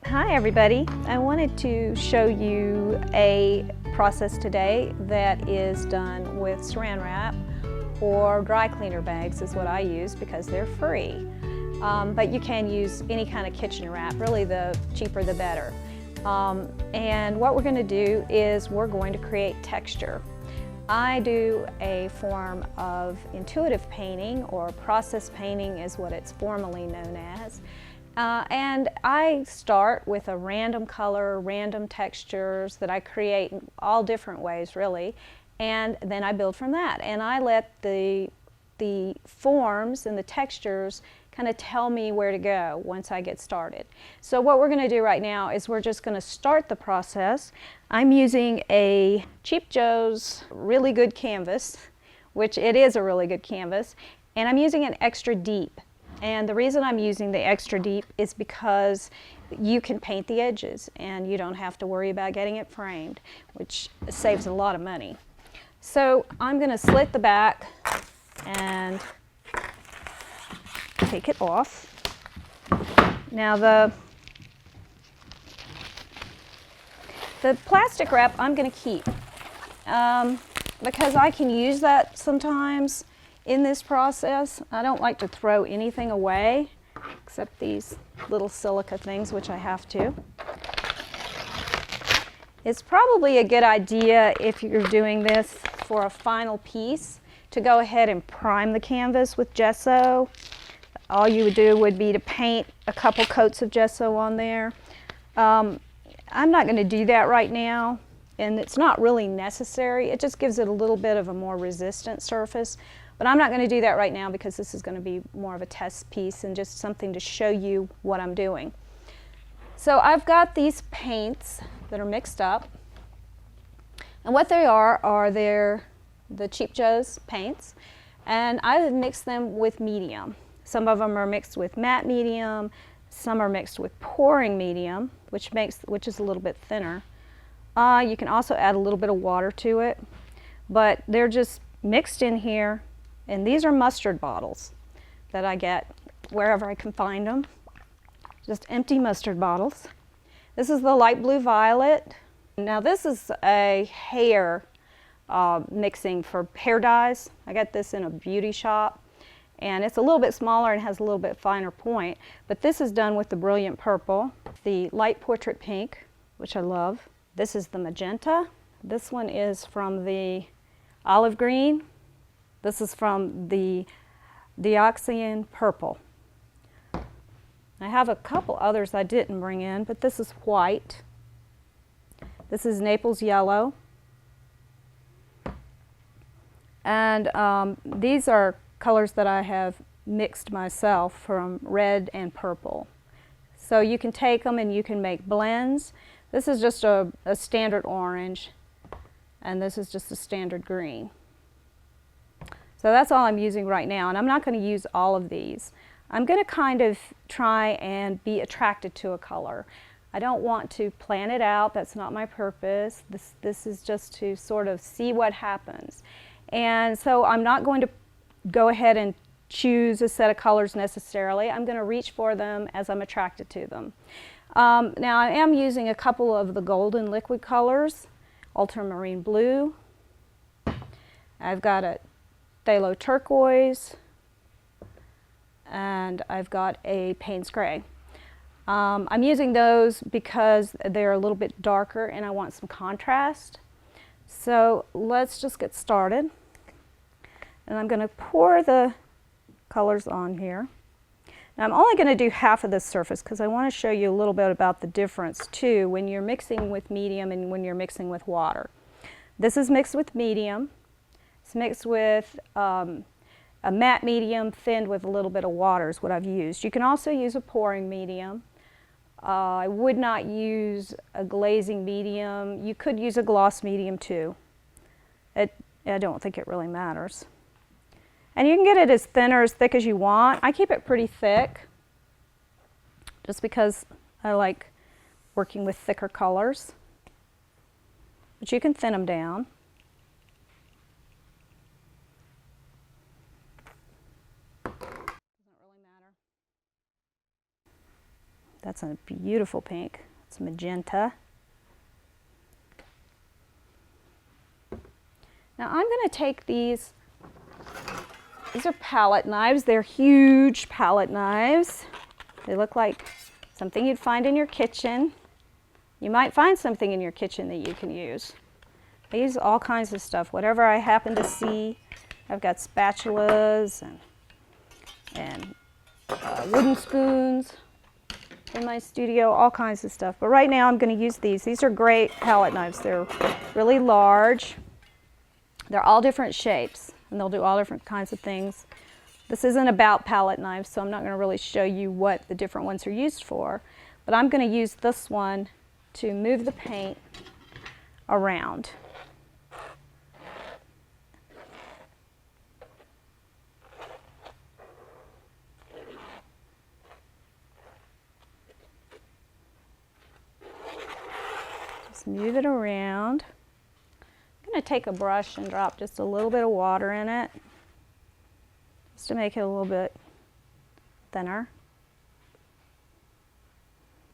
Hi everybody, I wanted to show you a process today that is done with saran wrap or dry cleaner bags is what I use because they're free. But you can use any kind of kitchen wrap, really the cheaper the better. And what we're going to do is we're going to create texture. I do a form of intuitive painting, or process painting is what it's formally known as. And I start with a random color, random textures that I create in all different ways really, and then I build from that. And I let the forms and the textures kind of tell me where to go once I get started. So what we're going to do right now is we're just going to start the process. I'm using a Cheap Joe's really good canvas, which it is a really good canvas, and I'm using an extra deep. And the reason I'm using the extra deep is because you can paint the edges and you don't have to worry about getting it framed, which saves a lot of money. So I'm going to slit the back and take it off. Now the plastic wrap I'm going to keep because I can use that sometimes in this process. I don't like to throw anything away except these little silica things, which I have to. It's probably a good idea if you're doing this for a final piece to go ahead and prime the canvas with gesso. All you would do would be to paint a couple coats of gesso on there. I'm not going to do that right now, and it's not really necessary. It just gives it a little bit of a more resistant surface. But I'm not going to do that right now because this is going to be more of a test piece and just something to show you what I'm doing. So I've got these paints that are mixed up, and what they are they're the Cheap Joe's paints, and I've mixed them with medium. Some of them are mixed with matte medium, some are mixed with pouring medium, which is a little bit thinner. You can also add a little bit of water to it, but they're just mixed in here. And these are mustard bottles that I get wherever I can find them. Just empty mustard bottles. This is the light blue violet. Now this is a hair mixing for hair dyes. I got this in a beauty shop. And it's a little bit smaller and has a little bit finer point. But this is done with the brilliant purple, the light portrait pink, which I love. This is the magenta. This one is from the olive green. This is from the Dioxazine purple. I have a couple others I didn't bring in, but this is white. This is Naples yellow. And these are colors that I have mixed myself from red and purple. So you can take them and you can make blends. This is just a standard orange, and this is just a standard green. So that's all I'm using right now, and I'm not going to use all of these. I'm going to kind of try and be attracted to a color. I don't want to plan it out. That's not my purpose. This is just to sort of see what happens. And so I'm not going to go ahead and choose a set of colors necessarily. I'm going to reach for them as I'm attracted to them. Now I am using a couple of the golden liquid colors, ultramarine blue. I've got a phthalo turquoise, and I've got a Payne's gray. I'm using those because they're a little bit darker and I want some contrast. So let's just get started. And I'm going to pour the colors on here. Now I'm only going to do half of this surface because I want to show you a little bit about the difference too when you're mixing with medium and when you're mixing with water. This is mixed with medium. It's mixed with a matte medium thinned with a little bit of water is what I've used. You can also use a pouring medium. I would not use a glazing medium. You could use a gloss medium too. I don't think it really matters. And you can get it as thin or as thick as you want. I keep it pretty thick just because I like working with thicker colors. But you can thin them down. That's a beautiful pink. It's magenta. Now I'm going to take these are palette knives. They're huge palette knives. They look like something you'd find in your kitchen. You might find something in your kitchen that you can use. I use all kinds of stuff, whatever I happen to see. I've got spatulas and wooden spoons in my studio, all kinds of stuff. But right now I'm going to use these. These are great palette knives. They're really large. They're all different shapes, and they'll do all different kinds of things. This isn't about palette knives, so I'm not going to really show you what the different ones are used for. But I'm going to use this one to move the paint around. Just move it around. I'm going to take a brush and drop just a little bit of water in it, just to make it a little bit thinner.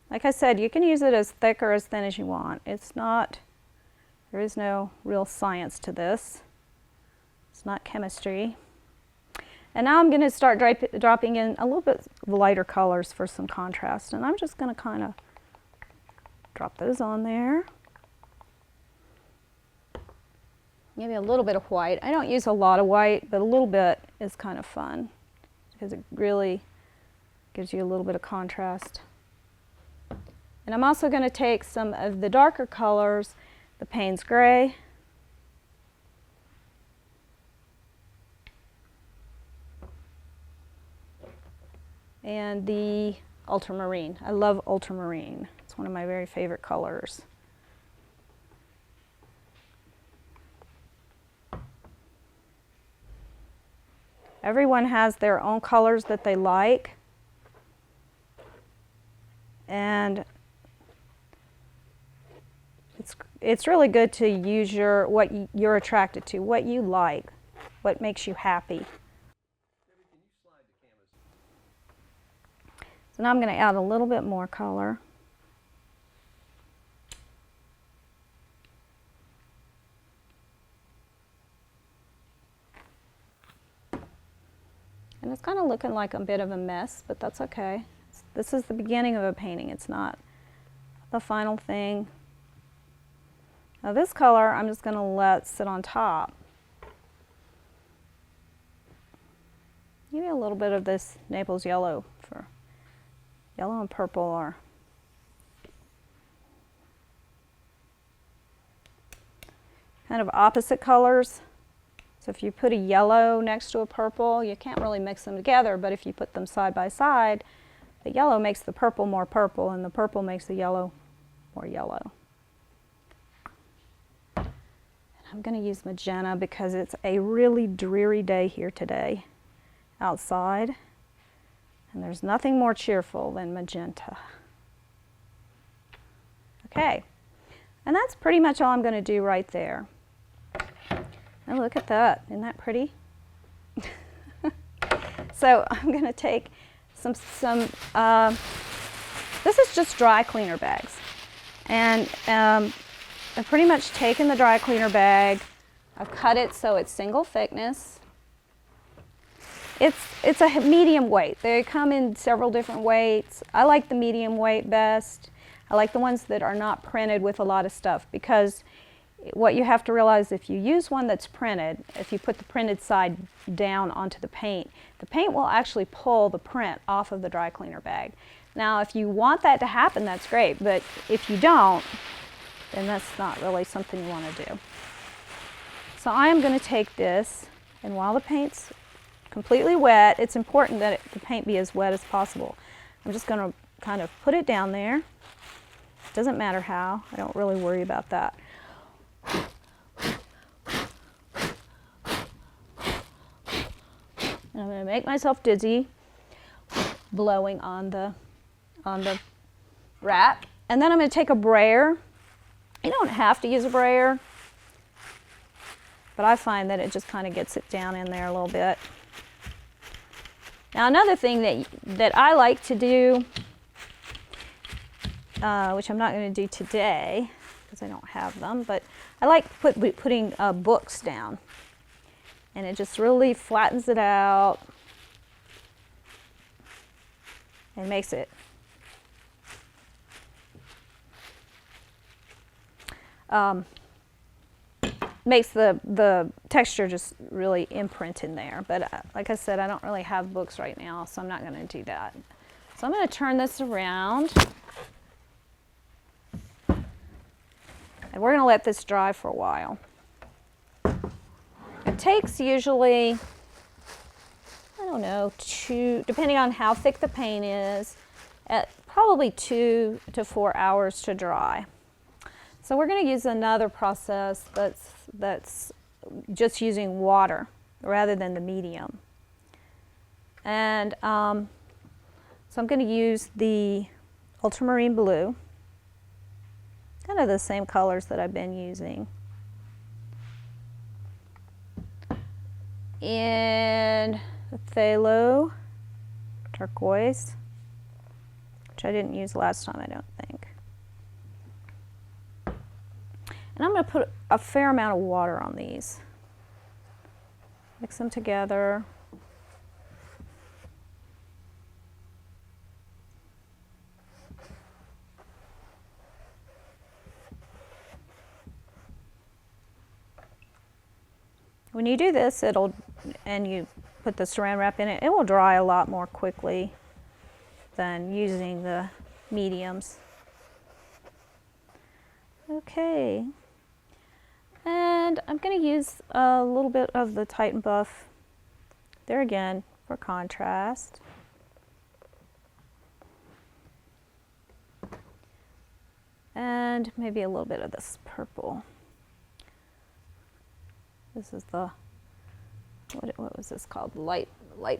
Like I said, you can use it as thick or as thin as you want. It's not, there is no real science to this. It's not chemistry. And now I'm going to start dropping in a little bit lighter colors for some contrast. And I'm just going to kind of drop those on there. Maybe a little bit of white. I don't use a lot of white, but a little bit is kind of fun because it really gives you a little bit of contrast. And I'm also going to take some of the darker colors, the Payne's Gray, and the ultramarine. I love ultramarine. It's one of my very favorite colors. Everyone has their own colors that they like, and it's really good to use what you're attracted to, what you like, what makes you happy. So now I'm going to add a little bit more color. And it's kind of looking like a bit of a mess, but that's okay. This is the beginning of a painting. It's not the final thing. Now this color I'm just going to let sit on top. Maybe a little bit of this Naples yellow for yellow and purple are kind of opposite colors. So if you put a yellow next to a purple, you can't really mix them together, but if you put them side by side, the yellow makes the purple more purple and the purple makes the yellow more yellow. And I'm going to use magenta because it's a really dreary day here today outside, and there's nothing more cheerful than magenta. Okay, and that's pretty much all I'm going to do right there. Oh, look at that. Isn't that pretty? So I'm going to take some this is just dry cleaner bags. And I've pretty much taken the dry cleaner bag. I've cut it so it's single thickness. It's a medium weight. They come in several different weights. I like the medium weight best. I like the ones that are not printed with a lot of stuff, because what you have to realize, if you use one that's printed, if you put the printed side down onto the paint will actually pull the print off of the dry cleaner bag. Now, if you want that to happen, that's great, but if you don't, then that's not really something you want to do. So I am going to take this, and while the paint's completely wet, it's important that the paint be as wet as possible. I'm just going to kind of put it down there. It doesn't matter how. I don't really worry about that. And I'm going to make myself dizzy blowing on the wrap. And then I'm going to take a brayer. You don't have to use a brayer, but I find that it just kind of gets it down in there a little bit. Now, another thing that I like to do which I'm not going to do today because I don't have them, but I like putting books down, and it just really flattens it out and makes it makes the texture just really imprint in there. But like I said, I don't really have books right now, so I'm not going to do that. So I'm going to turn this around, and we're going to let this dry for a while. It takes usually, I don't know, depending on how thick the paint is, probably 2 to 4 hours to dry. So we're going to use another process that's just using water rather than the medium. And so I'm going to use the ultramarine blue, kind of the same colors that I've been using. And the phthalo turquoise, which I didn't use last time, I don't think. And I'm going to put a fair amount of water on these. Mix them together. When you do this, and you put the saran wrap in it, it will dry a lot more quickly than using the mediums. Okay. And I'm going to use a little bit of the Titan Buff there again for contrast. And maybe a little bit of this purple. This is the, what was this called? Light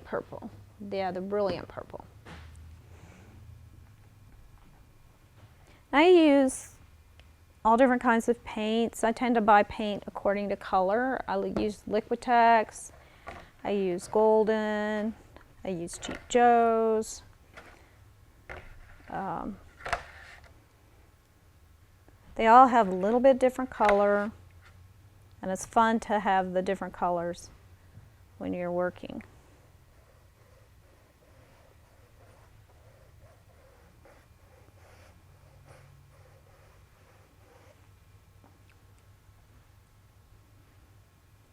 purple. Yeah, the brilliant purple. I use all different kinds of paints. I tend to buy paint according to color. I use Liquitex, I use Golden, I use Cheap Joe's. They all have a little bit different color, and it's fun to have the different colors when you're working.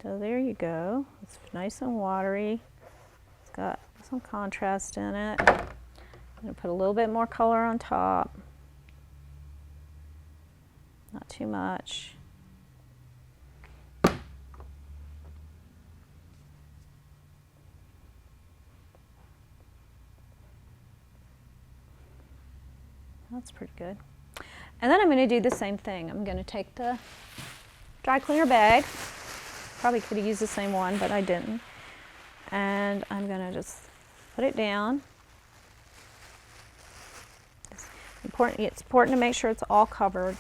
So there you go. It's nice and watery. It's got some contrast in it. I'm going to put a little bit more color on top. Not too much. That's pretty good. And then I'm going to do the same thing. I'm going to take the dry cleaner bag. Probably could have used the same one, but I didn't. And I'm going to just put it down. It's important to make sure it's all covered.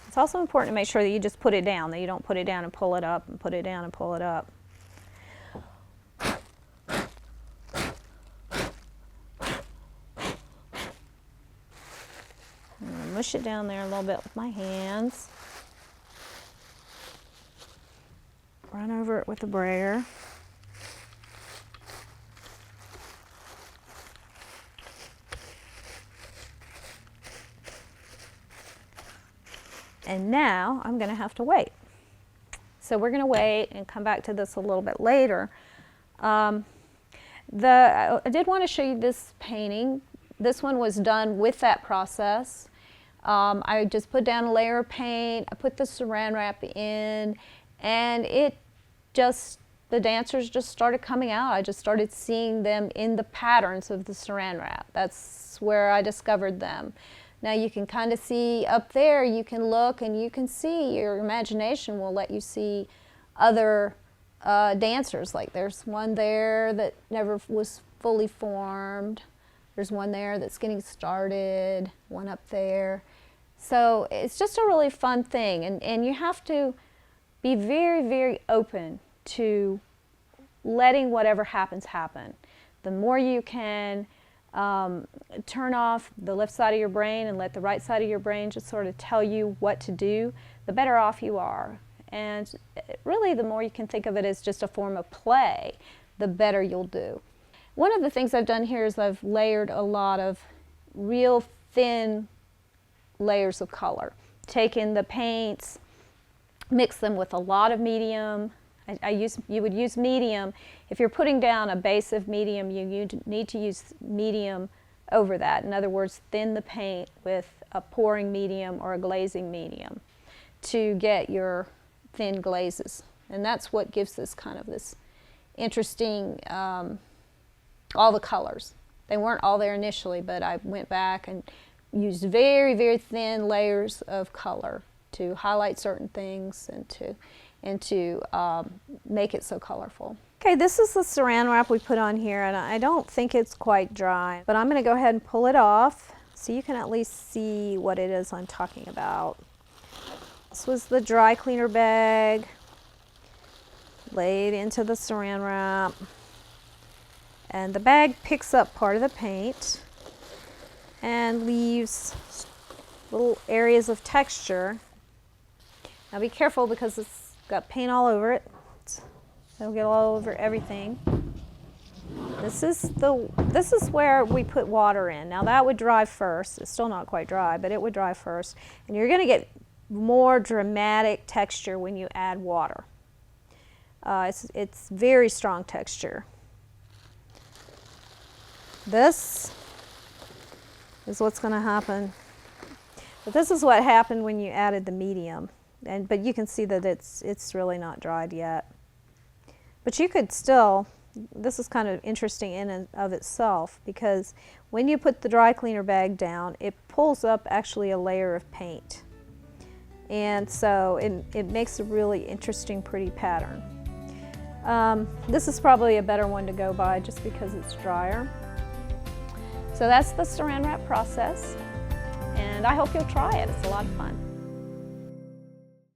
It's also important to make sure that you just put it down, that you don't put it down and pull it up and put it down and pull it up. I'm going to mush it down there a little bit with my hands. Run over it with the brayer. And now I'm going to have to wait. So we're going to wait and come back to this a little bit later. I did want to show you this painting. This one was done with that process. I just put down a layer of paint, I put the saran wrap in, and the dancers just started coming out. I just started seeing them in the patterns of the saran wrap. That's where I discovered them. Now you can kind of see up there, you can look and you can see, your imagination will let you see other dancers. Like there's one there that never was fully formed. There's one there that's getting started, one up there. So it's just a really fun thing, and you have to be very, very open to letting whatever happens happen. The more you can turn off the left side of your brain and let the right side of your brain just sort of tell you what to do, the better off you are. And really, the more you can think of it as just a form of play, the better you'll do. One of the things I've done here is I've layered a lot of real thin layers of color. Taken the paints, mix them with a lot of medium. You would use medium. If you're putting down a base of medium, you need to use medium over that. In other words, thin the paint with a pouring medium or a glazing medium to get your thin glazes. And that's what gives this kind of this interesting, all the colors. They weren't all there initially, but I went back and used very, very thin layers of color to highlight certain things and to make it so colorful. Okay, this is the saran wrap we put on here, and I don't think it's quite dry, but I'm going to go ahead and pull it off so you can at least see what it is I'm talking about. This was the dry cleaner bag laid into the saran wrap, and the bag picks up part of the paint and leaves little areas of texture. Now be careful because it's got paint all over it. It'll get all over everything. This is where we put water in. Now that would dry first. It's still not quite dry, but it would dry first. And you're going to get more dramatic texture when you add water. It's very strong texture. This is what's going to happen. But this is what happened when you added the medium. But you can see that it's really not dried yet. But you could still, this is kind of interesting in and of itself, because when you put the dry cleaner bag down, it pulls up actually a layer of paint. And so it makes a really interesting, pretty pattern. This is probably a better one to go by just because it's drier. So that's the saran wrap process, and I hope you'll try it. It's a lot of fun.